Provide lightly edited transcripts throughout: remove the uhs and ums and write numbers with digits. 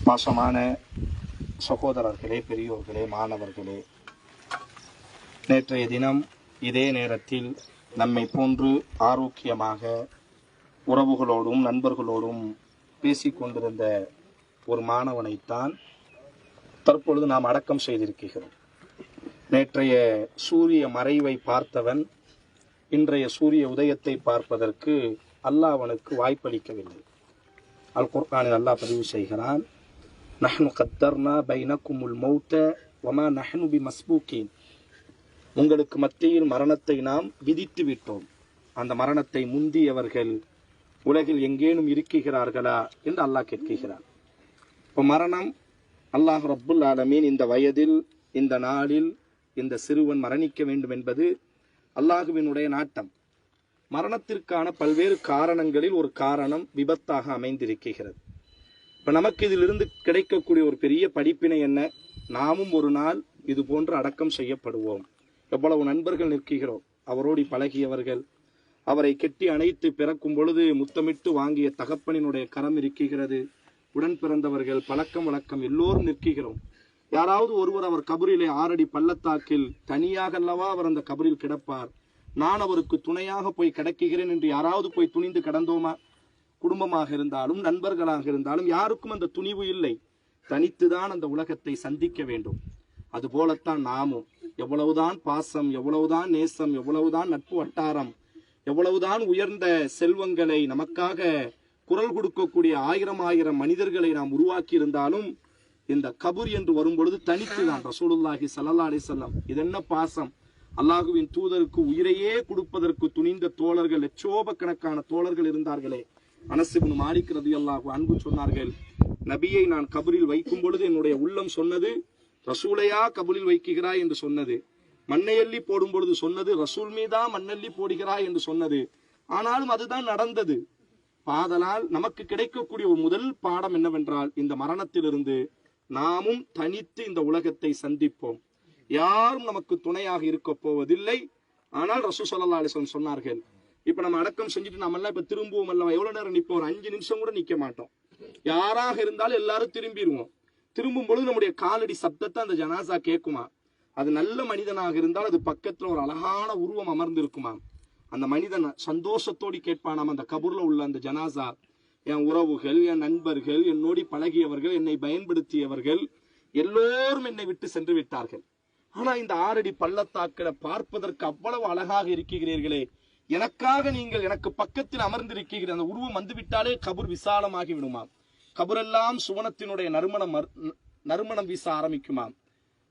பாசமான சகோதரர்களே, பெரியோர்களே, மாணவர்களே, நேற்றைய தினம் இதே நேரத்தில் நம்மை போன்று ஆரோக்கியமாக உறவுகளோடும் நண்பர்களோடும் பேசிக்கொண்டிருந்த ஒரு மாணவனைத்தான் தற்பொழுது நாம் அடக்கம் செய்திருக்கிறோம். நேற்றைய சூரிய மறைவை பார்த்தவன் இன்றைய சூரிய உதயத்தை பார்ப்பதற்கு அல்லாஹ் அவனுக்கு வாய்ப்பளிக்கவில்லை. அல் குர்ஆனில் அல்லாஹ் பதிவு செய்கிறான், நஹ்னு கத்தர்னா பைனக்குமுல் மௌத வமா நஹ்னு பிமஸ்பூகீன். உங்களுக்கு மத்தியில் மரணத்தை நாம் விதித்து விட்டோம், அந்த மரணத்தை முந்தியவர்கள் உலகில் எங்கேனும் இருக்கிறார்களா என்று அல்லாஹ் கேட்கிறார். இப்போ மரணம், அல்லாஹ் ரப்புல் ஆலமீன் இந்த வயதில் இந்த நாளில் இந்த சிறுவன் மரணிக்க வேண்டும் என்பது அல்லாஹுவினுடைய நாட்டம். மரணத்திற்கான பல்வேறு காரணங்களில் ஒரு காரணம் விபத்தாக அமைந்திருக்கிறது. இப்போ நமக்கு இதிலிருந்து கிடைக்கக்கூடிய ஒரு பெரிய படிப்பினை என்ன? நாமும் ஒரு நாள் இது போன்று அடக்கம் செய்யப்படுவோம். எவ்வளவு நண்பர்கள் நிற்கிறோம், அவரோடு பழகியவர்கள், அவரை கெட்டி அணைத்து பிறக்கும் பொழுது முத்தமிட்டு வாங்கிய தகப்பனினுடைய கரம் இருக்கிறது, உடன் பிறந்தவர்கள், பழக்கம் வழக்கம் எல்லோரும் நிற்கிறோம். யாராவது ஒருவர் அவர் கபரிலே 6 அடி பள்ளத்தாக்கில் தனியாக அல்லவா அவர் அந்த கபரில் கிடப்பார், நான் அவருக்கு துணையாக போய் கிடக்குகிறேன் என்று யாராவது போய் துணிந்து கிடந்தோமா? குடும்பமாக இருந்தாலும் நண்பர்களாக இருந்தாலும் யாருக்கும் அந்த துணிவு இல்லை. தனித்துதான் அந்த உலகத்தை சந்திக்க வேண்டும். அதுபோலத்தான் நாமும் எவ்வளவுதான் பாசம், எவ்வளவுதான் நேசம், எவ்வளவுதான் நட்பு வட்டாரம், எவ்வளவுதான் உயர்ந்த செல்வங்களை நமக்காக குரல் கொடுக்கக்கூடிய 1000 மனிதர்களை நாம் உருவாக்கி இருந்தாலும் இந்த கபூர் என்று வரும் பொழுது தனித்துதான். ரசூலுல்லாஹி ஸல்லல்லாஹு அலைஹி வஸல்லம், இது என்ன பாசம்! அல்லாஹுவின் தூதருக்கு உயிரையே கொடுப்பதற்கு துணிந்த தோழர்கள், லட்சோபக்கணக்கான தோழர்கள் இருந்தார்களே. அனஸ் இப்னு மாலிக் ரலியல்லாஹு அன்ஹு சொன்னார்கள், நபியை நான் கபரில் வைக்கும் பொழுது என்னுடைய உள்ளம் சொன்னது, ரசூலையா கபரில் வைக்கிறாய் என்று சொன்னது. மண்ணையள்ளி போடும் பொழுது சொன்னது, ரசூல் மீதா மண்ணள்ளி போடுகிறாய் என்று சொன்னது. ஆனாலும் அதுதான் நடந்தது. ஆதலால் நமக்கு கிடைக்கக்கூடிய ஒரு முதல் பாடம் என்னவென்றால், இந்த மரணத்திலிருந்து நாமும் தனித்து இந்த உலகத்தை சந்திப்போம். யாரும் நமக்கு துணையாக இருக்க போவதில்லை. ஆனால் ரசூல் ஸல்லல்லாஹு அலைஹி வஸல்லம் சொன்னார்கள், இப்ப நம்ம அடக்கம் செஞ்சுட்டு நம்ம எல்லாம் இப்ப திரும்புவோம் அல்லவா? எவ்வளவு நேரம் நிற்போம்? ஒரு 5 நிமிஷம் கூட நிக்க மாட்டோம். யாராக இருந்தாலும் எல்லாரும் திரும்பிடுவோம். திரும்பும் பொழுது நம்முடைய காலடி சப்தத்தை அந்த ஜனாசா கேட்குமா? அது நல்ல மனிதனாக இருந்தால் அது பக்கத்துல ஒரு அழகான உருவம் அமர்ந்து இருக்குமா? அந்த மனிதன் சந்தோஷத்தோடு கேட்பானாம், அந்த கபூர்ல உள்ள அந்த ஜனாசா, என் உறவுகள், என் நண்பர்கள், என்னோடி பழகியவர்கள், என்னை பயன்படுத்தியவர்கள் எல்லோரும் என்னை விட்டு சென்று விட்டார்கள். ஆனா இந்த 6 அடி பள்ளத்தாக்கில பார்ப்பதற்கு அவ்வளவு அழகாக இருக்கிறீர்களே, எனக்காக நீங்கள் எனக்கு பக்கத்தில் அமர்ந்திருக்கிறீர்கள். அந்த உருவம் வந்துவிட்டாலே கபூர் விசாலமாகி விடுமாம். கபூரெல்லாம் சுவனத்தினுடைய நறுமணம் வீச ஆரம்பிக்குமாம்.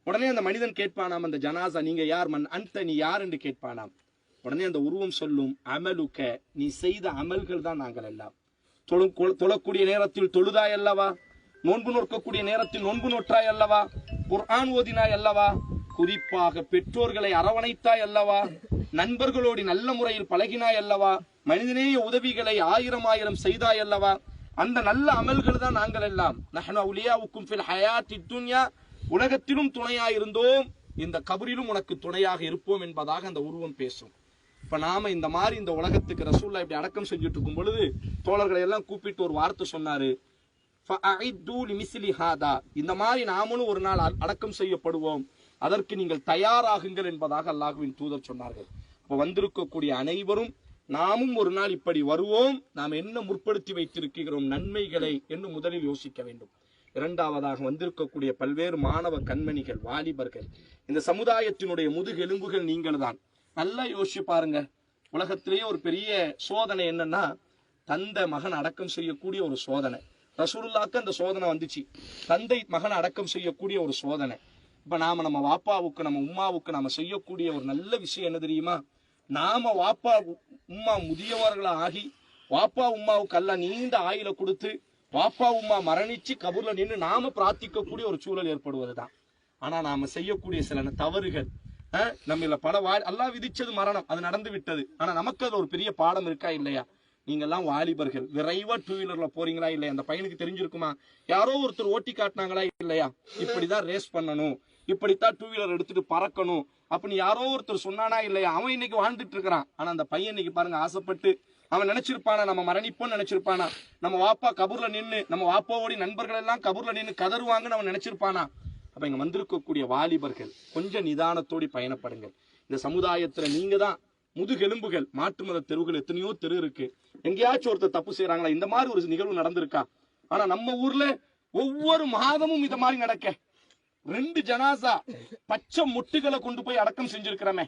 உடனே அந்த மனிதன் கேட்பானாம், அந்த ஜனாசா, நீங்க யார்? மன் அன்த, நீ யார் என்று கேட்பானாம். உடனே அந்த உருவம் சொல்லும், அமலுக்க, நீ செய்த அமல்கள் தான் நாங்கள் எல்லாம். தொழக்கூடிய நேரத்தில் தொழுதாய் அல்லவா? நோன்பு நோக்கக்கூடிய நேரத்தில் நோன்பு நோற்றாய் அல்லவா? குர்ஆன் ஓதினாய் அல்லவா? குறிப்பாக பெற்றோர்களை அரவணைத்தாய் அல்லவா? நண்பர்களோடு நல்ல முறையில் பழகினாய் அல்லவா? மனிதநேய உதவிகளை 1000 செய்தாய் அல்லவா? அந்த நல்ல அமல்கள் தான் நாங்கள் எல்லாம். நஹ்னு அவுலியாவுக்கும் ஃபில் ஹயாத்தித் துன்யா, உலகத்திலும் துணையாயிருந்தோம், இந்த கபரிலும் உனக்கு துணையாக இருப்போம் என்பதாக அந்த உருவம் பேசும். இப்ப நாம இந்த மாதிரி இந்த உலகத்துக்கு ரசூலுல்லாஹ் இப்படி அடக்கம் செஞ்சுட்டு இருக்கும் பொழுது தோழர்களை எல்லாம் கூப்பிட்டு ஒரு வார்த்தை சொன்னாரு, இந்த மாதிரி நாமளும் ஒரு நாள் அடக்கம் செய்யப்படுவோம், அதற்கு நீங்கள் தயாராகுங்கள் என்பதாக அல்லாஹ்வின் தூதர் சொன்னார்கள். அப்ப வந்திருக்கக்கூடிய அனைவரும் நாமும் ஒரு நாள் இப்படி வருவோம், நாம் என்ன முற்படுத்தி வைத்திருக்கிறோம் நன்மைகளை என்று முதலில் யோசிக்க வேண்டும். இரண்டாவதாக வந்திருக்கக்கூடிய பல்வேறு மாணவ கண்மணிகள், வாலிபர்கள், இந்த சமுதாயத்தினுடைய முதுகெலும்புகள் நீங்கள் தான். நல்லா யோசிச்சு பாருங்க. உலகத்திலேயே ஒரு பெரிய சோதனை என்னன்னா, தந்தை மகன் அடக்கம் செய்யக்கூடிய ஒரு சோதனை. ரசூலுல்லாஹ்க்கு அந்த சோதனை வந்துச்சு, தந்தை மகன் அடக்கம் செய்யக்கூடிய ஒரு சோதனை. இப்ப நாம நம்ம வாப்பாவுக்கு, நம்ம உம்மாவுக்கு நாம செய்யக்கூடிய ஒரு நல்ல விஷயம் என்ன தெரியுமா? நாம வாப்பா உம்மா முதியவர்களா ஆகி வாப்பா உம்மாவுக்கு எல்லாம் நீண்ட ஆயுளை கொடுத்து வாப்பா உம்மா மரணிச்சு கபூர்ல நின்று நாம பிரார்த்திக்கக்கூடிய ஒரு சூழல் ஏற்படுவதுதான். ஆனா நாம செய்யக்கூடிய சில தவறுகள், நம்ம பல அல்லாஹ் விதிச்சது மரணம், அது நடந்து விட்டது. ஆனா நமக்கு அது ஒரு பெரிய பாடம் இருக்கா இல்லையா? நீங்க எல்லாம் வாலிபர்கள், விரைவா 2 வீலர்ல போறீங்களா இல்லையா? அந்த பையனுக்கு தெரிஞ்சிருக்குமா? யாரோ ஒருத்தர் ஓட்டி காட்டினாங்களா இல்லையா? இப்படிதான் ரேஸ் பண்ணணும், இப்படித்தான் 2 வீலர் எடுத்துட்டு பறக்கணும் அப்படின்னு யாரோ ஒருத்தர் சொன்னானா இல்லையா? அவன் இன்னைக்கு வாழ்ந்துட்டு இருக்கிறான். ஆனா அந்த பையன் இன்னைக்கு பாருங்க, ஆசைப்பட்டு அவன் நினைச்சிருப்பானா நம்ம மரணிப்போன்னு நினைச்சிருப்பானா? நம்ம வாப்பா கபூர்ல நின்று நம்ம வாப்பாவோடி நண்பர்கள் எல்லாம் கபூர்ல நின்று கதறுவாங்கன்னு அவன் நினைச்சிருப்பானா? அப்ப இங்க வந்திருக்கக்கூடிய வாலிபர்கள் கொஞ்சம் நிதானத்தோடி பயணப்படுங்கள். இந்த சமுதாயத்துல நீங்க தான் முதுகெலும்புகள். மாற்று மத தெருவுகள் எத்தனையோ தெரு இருக்கு. எங்கேயாச்சும் ஒருத்தர் தப்பு செய்யறாங்களா? இந்த மாதிரி ஒரு நிகழ்வு நடந்திருக்கா? ஆனா நம்ம ஊர்ல ஒவ்வொரு மாதமும் இந்த மாதிரி நடக்க 2 ஜனாசா பச்சை முட்டுகளை கொண்டு போய் அடக்கம் செஞ்சிருக்கிறமே.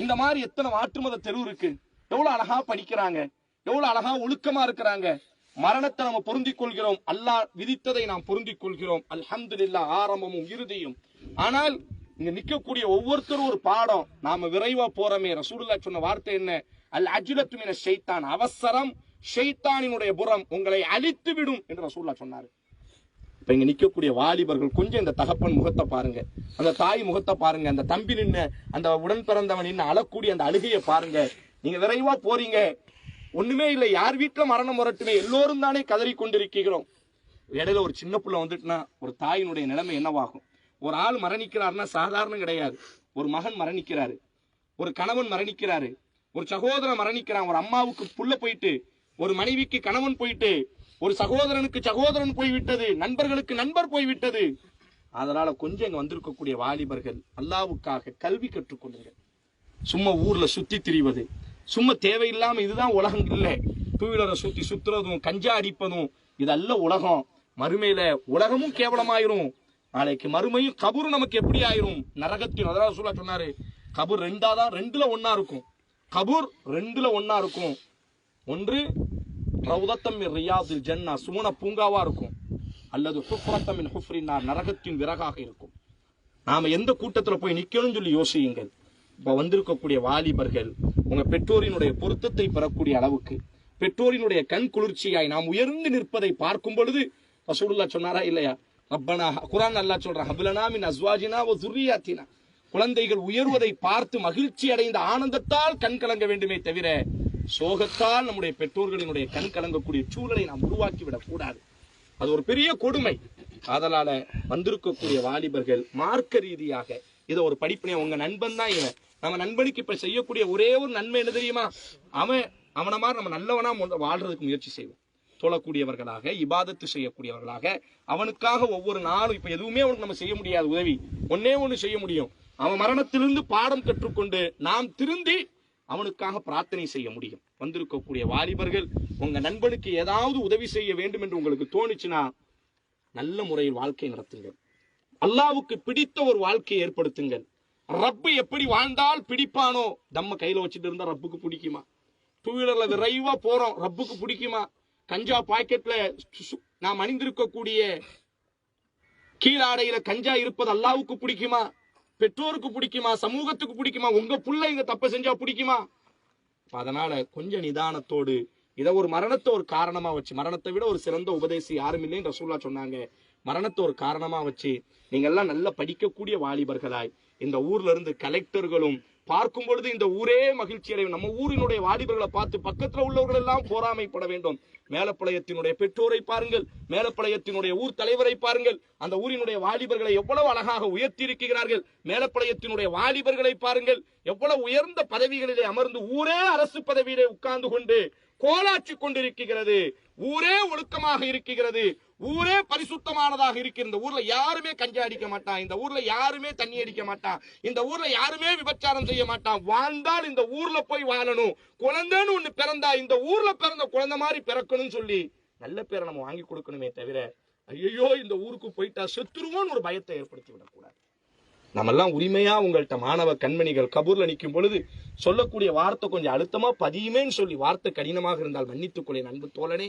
இந்த மாதிரி எத்தனை மாற்று மத தெரு இருக்கு. எவ்வளவு அழகா படிக்கிறாங்க, எவ்வளவு அழகா ஒழுக்கமா இருக்கிறாங்க. மரணத்தை நம்ம பொருந்திக் கொள்கிறோம். அல்லாஹ் விதித்ததை நாம் பொருந்திக் கொள்கிறோம். அல்ஹம்துலில்லாஹ் ஆரம்பமும் இறுதியும். ஆனால் இங்க நிக்கக்கூடிய ஒவ்வொருத்தரும் ஒரு பாடம். நாம விரைவா போறமே. ரசூலுல்லாஹ் சொன்ன வார்த்தை என்ன? அல் அஜ்லத்து மின ஷைத்தான். அவசரம் ஷைத்தானினுடைய புறம் உங்களை அழித்து விடும் என்று ரசூலுல்லாஹ் சொன்னாரு. இப்ப இங்க நிக்கக்கூடிய வாலிபர்கள் கொஞ்சம் இந்த தகப்பன் முகத்தை பாருங்க, அந்த தாய் முகத்தை பாருங்க, அந்த தம்பி நின்று அந்த உடன் பிறந்தவன் நின்று அழக்கூடிய அந்த அழுகையை பாருங்க. நீங்க விரைவா போறீங்க, ஒண்ணுமே இல்லை. யார் வீட்டுல மரணம் வரட்டுமே, எல்லோரும் தானே கதறி கொண்டிருக்கிறோம். இடையில ஒரு சின்ன புள்ள வந்துட்டுனா ஒரு தாயினுடைய நிலைமை என்னவாகும்? ஒரு ஆள் மரணிக்கிறாருன்னா சாதாரணம் கிடையாது. ஒரு மகன் மரணிக்கிறாரு, ஒரு கணவன் மரணிக்கிறாரு, ஒரு சகோதரன் மரணிக்கிறான். ஒரு அம்மாவுக்கு புள்ள போயிட்டு, ஒரு மனைவிக்கு கணவன் போயிட்டு, ஒரு சகோதரனுக்கு சகோதரன் போய்விட்டது, நண்பர்களுக்கு நண்பர் போய்விட்டது. அதனால கொஞ்சம் இங்க வந்திருக்கக்கூடிய வாலிபர்கள் அல்லாஹ்வுக்காக கல்வி கற்றுக்கொள்ளுங்கள். சும்மா ஊர்ல சுத்தி திரிவது, சும்மா தேவையில்லாம இதுதான் உலகம் இல்லை. டூ வீலரை சுத்துறதும் கஞ்சா அடிப்பதும் இதல்ல உலகம். மறுமையில உலகமும் கேவலமாயிரும். நாளைக்கு மறுமையும் கபூர் நமக்கு எப்படி ஆயிரும்? நரகத்தின். அதாவது சொல்ல சொன்னாரு, கபூர் 2ல 1 இருக்கும். கபூர் 2ல 1 இருக்கும். ஒன்று ரவுதத்தம் மின் ரியாதில் ஜன்னா, சுமன பூங்காவா இருக்கும். அல்லது ஹுஃப்ரத்தம் மின் ஹுஃப்ரின்னார், நரகத்தின் விறகாக இருக்கும். நாம எந்த கூட்டத்துல போய் நிக்கணும்னு சொல்லி யோசியுங்கள். இப்ப வந்திருக்கக்கூடிய வாலிபர்கள் உங்க பெற்றோரினுடைய பொருத்தத்தை பெறக்கூடிய அளவுக்கு, பெற்றோரினுடைய கண் குளிர்ச்சியாய் நாம் உயர்ந்து நிற்பதை பார்க்கும் பொழுது ரசூலுல்லாஹ் சொன்னாரா இல்லையா? ரப்பனா, குர்ஆன் அல்லாஹ் சொல்றான், ஹப்லனா மின் அஸ்வாஜினா வ ஸுர்ரியாத்தினா. குழந்தைகள் உயர்வதை பார்த்து மகிழ்ச்சி அடைந்த ஆனந்தத்தால் கண் கலங்க வேண்டுமே தவிர சோகத்தால் நம்முடைய பெற்றோர்களினுடைய கண் கலங்கக்கூடிய சூழலை நாம் உருவாக்கி விடக் கூடாது. அது ஒரு பெரிய கொடுமை. அதனால வந்திருக்கக்கூடிய வாலிபர்கள் மார்க்க ரீதியாக இதை ஒரு படிப்பினை. உங்க நண்பன் தான் இவன். நம்ம நண்பனுக்கு இப்ப செய்யக்கூடிய ஒரே ஒரு நன்மை என்ன தெரியுமா? அவனை மாதிரி நம்ம நல்லவனா வாழ்றதுக்கு முயற்சி செய்வோம். தொழக்கூடியவர்களாக, இபாதத்து செய்யக்கூடியவர்களாக, அவனுக்காக ஒவ்வொரு நாளும். இப்ப எதுவுமே அவனுக்கு நம்ம செய்ய முடியாது உதவி. ஒன்னே ஒண்ணு செய்ய முடியும், அவன் மரணத்திலிருந்து பாடம் கற்றுக்கொண்டு நாம் திருந்தி அவனுக்காக பிரார்த்தனை செய்ய முடியும். வந்திருக்கக்கூடிய வாலிபர்கள் உங்க நண்பனுக்கு ஏதாவது உதவி செய்ய வேண்டும் என்று உங்களுக்கு தோணுச்சுன்னா நல்ல முறையில் வாழ்க்கை நடத்துங்கள். அல்லாஹ்வுக்கு பிடித்த ஒரு வாழ்க்கையை ஏற்படுத்துங்கள். ரப்பு எப்படி வாழ்ந்தால் பிடிப்பானோ, நம்ம கையில வச்சுட்டு இருந்தா ரப்புக்கு பிடிக்குமா? டூ வீலர்ல விரைவா போறோம், ரப்புக்கு பிடிக்குமா? கஞ்சா பாக்கெட்ல நாம் அணிந்திருக்கக்கூடிய கீழாடையில கஞ்சா இருப்பது அல்லாஹ்வுக்கு பிடிக்குமா? பெற்றோருக்கு பிடிக்குமா? சமூகத்துக்கு பிடிக்குமா? உங்க புள்ள இங்க தப்ப செஞ்சா பிடிக்குமா? அதனால கொஞ்சம் நிதானத்தோடு இதை ஒரு மரணத்தை ஒரு காரணமா வச்சு, மரணத்தை விட ஒரு சிறந்த உபதேசி யாரும் இல்லைன்னு ரசூலுல்லாஹ் சொன்னாங்க. மரணத்தை ஒரு காரணமா வச்சு நீங்க எல்லாம் நல்ல படிக்கக்கூடிய வாலிபர்களாய் இந்த ஊர்ல இருந்து கலெக்டர்களும் பார்க்கும் பொழுது இந்த ஊரே மகிழ்ச்சி அடையும். நம்ம ஊரினுடைய வாலிபர்களை பார்த்து பக்கத்துல உள்ளவர்கள் எல்லாம் போராமைப்பட வேண்டும். மேலப்பாளையத்தினுடைய பெற்றோரை பாருங்கள், மேலப்பாளையத்தினுடைய ஊர் தலைவரை பாருங்கள், அந்த ஊரினுடைய வாலிபர்களை எவ்வளவு அழகாக உயர்த்தி இருக்கிறார்கள். மேலப்பாளையத்தினுடைய வாலிபர்களை பாருங்கள், எவ்வளவு உயர்ந்த பதவிகளிலே அமர்ந்து ஊரே அரசு பதவியிலே உட்கார்ந்து கொண்டு கோலாச்சி கொண்டிருக்கிறது. ஊரே ஒழுக்கமாக இருக்கிறது, ஊரே பரிசுத்தமானதாக இருக்கிற. இந்த ஊர்ல யாருமே கஞ்சா அடிக்க மாட்டான், இந்த ஊர்ல யாருமே தண்ணி அடிக்க மாட்டான், இந்த ஊர்ல யாருமே விபச்சாரம் செய்ய மாட்டான். வாழ்ந்தால் இந்த ஊர்ல போய் வாழணும். குழந்தைன்னு ஒண்ணு பிறந்தா இந்த ஊர்ல பிறந்த குழந்தை மாதிரி பிறக்கணும்னு சொல்லி நல்ல பேரை நம்ம வாங்கி கொடுக்கணுமே தவிர ஐயோ இந்த ஊருக்கு போயிட்டா செத்துருவோன்னு ஒரு பயத்தை ஏற்படுத்தி விடக்கூடாது. நம்ம எல்லாம் உரிமையா உங்கள்கிட்ட மாணவ கண்மணிகள் கபூர்ல நிற்கும் பொழுது சொல்லக்கூடிய வார்த்தை கொஞ்சம் அழுத்தமா பதியுமேன்னு சொல்லி, வார்த்தை கடினமாக இருந்தால் மன்னித்துக்கொள்ள அன்பு தோழனே.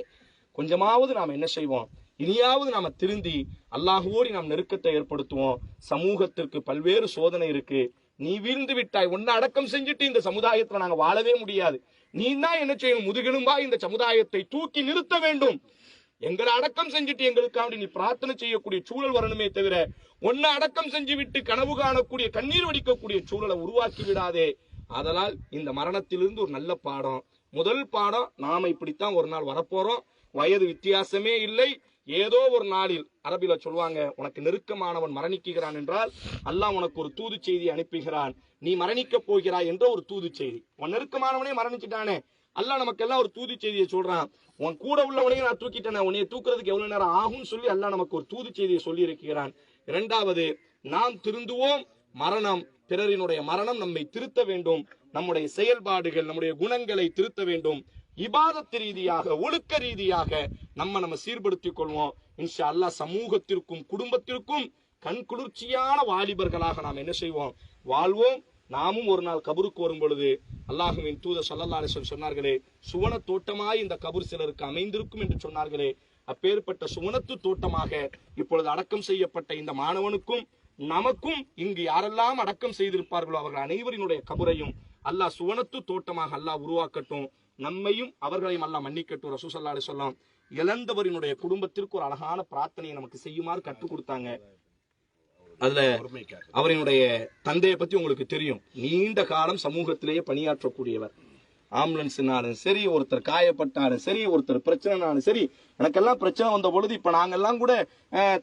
கொஞ்சமாவது நாம் என்ன செய்வோம், இனியாவது நாம திருந்தி அல்லாஹ்வோடு நாம் நெருக்கத்தை ஏற்படுத்துவோம். சமூகத்திற்கு பல்வேறு சோதனை இருக்கு. நீ வீழ்ந்து விட்டாய், உன்னை அடக்கம் செஞ்சுட்டு இந்த சமுதாயத்துல நாங்க வாழவே முடியாது. நீ தான் என்ன செய்யணும், முதுகெலும்பா இந்த சமுதாயத்தை தூக்கி நிறுத்த வேண்டும். எங்களை அடக்கம் செஞ்சுட்டு எங்களுக்காக நீ பிரார்த்தனை செய்யக்கூடிய சூழல் வரணுமே தவிர ஒன்ன அடக்கம் செஞ்சு விட்டு கனவு காணக்கூடிய கண்ணீர் வடிக்கக்கூடிய சூழலை உருவாக்கி விடாதே. அதனால் இந்த மரணத்திலிருந்து ஒரு நல்ல பாடம், முதல் பாடம், நாம இப்படித்தான் ஒரு நாள் வரப்போறோம். வயது வித்தியாசமே இல்லை. ஏதோ ஒரு நாளில் அரபில சொல்லுவாங்க, உனக்கு நெருக்கமானவன் மரணிக்கிறான் என்றால் அல்லாஹ் உனக்கு ஒரு தூது செய்தி அனுப்புகிறான், நீ மரணிக்க போகிறாய் என்ற ஒரு தூது செய்தி. உன் நெருக்கமானவனே மரணிச்சுட்டானே, அல்லாஹ் நமக்கு எல்லாம் ஒரு தூது செய்தியை சொல்றான். உன் கூட உள்ளவனையும் நான் தூக்கிட்டேன், உன்னைய தூக்குறதுக்கு எவ்வளவு நேரம் ஆகும்னு சொல்லி அல்லாஹ் நமக்கு ஒரு தூது செய்தியை சொல்லி இருக்கிறான். இரண்டாவது, நாம் திருந்துவோம். மரணம், பிறரினுடைய மரணம் நம்மை திருத்த வேண்டும். நம்முடைய செயல்பாடுகள், நம்முடைய குணங்களை திருத்த வேண்டும். இபாதத் ரீதியாக, ஒழுக்க ரீதியாக நம்ம சீர்படுத்திக் கொள்வோம். இன்ஷா அல்லாஹ் சமூகத்திற்கும் குடும்பத்திற்கும் கண் குளிர்ச்சியான வாலிபர்களாக நாம் என்ன செய்வோம், வாழ்வோம். நாமும் ஒரு நாள் கபருக்கு வரும் பொழுது அல்லாஹுவின் தூதர் ஸல்லல்லாஹு அலைஹி வஸல்லம் சொன்னார்களே, சுவன தோட்டமாய் இந்த கபர் சிலருக்கு அமைந்திருக்கும் என்று சொன்னார்களே, அப்பேற்பட்ட சுவனத்து தோட்டமாக இப்பொழுது அடக்கம் செய்யப்பட்ட இந்த மாணவனுக்கும் நமக்கும் இங்கு யாரெல்லாம் அடக்கம் செய்திருப்பார்களோ அவர்கள் அனைவரினுடைய கபரையும் அல்லாஹ் சுவனத்து தோட்டமாக அல்லாஹ் உருவாக்கட்டும். நம்மையும் அவர்களையும் அல்லாஹ் மன்னிக்கட்டும். ரசூல் ஸல்லல்லாஹு அலைஹி வஸல்லம் இழந்தவரினுடைய குடும்பத்திற்கு ஒரு அழகான பிரார்த்தனையை நமக்கு செய்யுமாறு கற்றுக் கொடுத்தாங்க. அதுல அவரினுடைய தந்தையை பத்தி உங்களுக்கு தெரியும். நீண்ட காலம் சமூகத்திலேயே பணியாற்றக்கூடியவர். ஆம்புலன்ஸ்னாலும் சரி, ஒருத்தர் காயப்பட்டாலும் சரி, ஒருத்தர் பிரச்சனைனாலும் சரி, எனக்கெல்லாம் பிரச்சனை வந்த பொழுது இப்ப நாங்கெல்லாம் கூட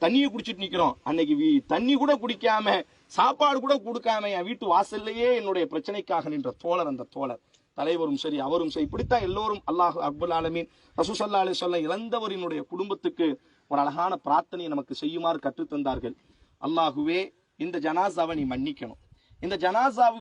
தண்ணியை குடிச்சிட்டு நிக்கிறோம். அன்னைக்கு தண்ணி கூட குடிக்காம, சாப்பாடு கூட கொடுக்காம என் வீட்டு வாசல்லையே என்னுடைய பிரச்சனைக்காக நின்ற தோழர், அந்த தோழர் தலைவரும் சரி, அவரும் சரி, இப்படித்தான் எல்லோரும் அல்லாஹ் ரப்பல் ஆலமீன் ரசூல் ஸல்லல்லாஹு அலைஹி வஸல்லம் இழந்தவரினுடைய குடும்பத்துக்கு ஒரு அழகான பிரார்த்தனையை நமக்கு செய்யுமாறு கற்றுத்தந்தார்கள். அல்லாஹுவே, இந்த ஜனாசாவை நீ மன்னிக்கணும். இந்த ஜனாசாவுக்கு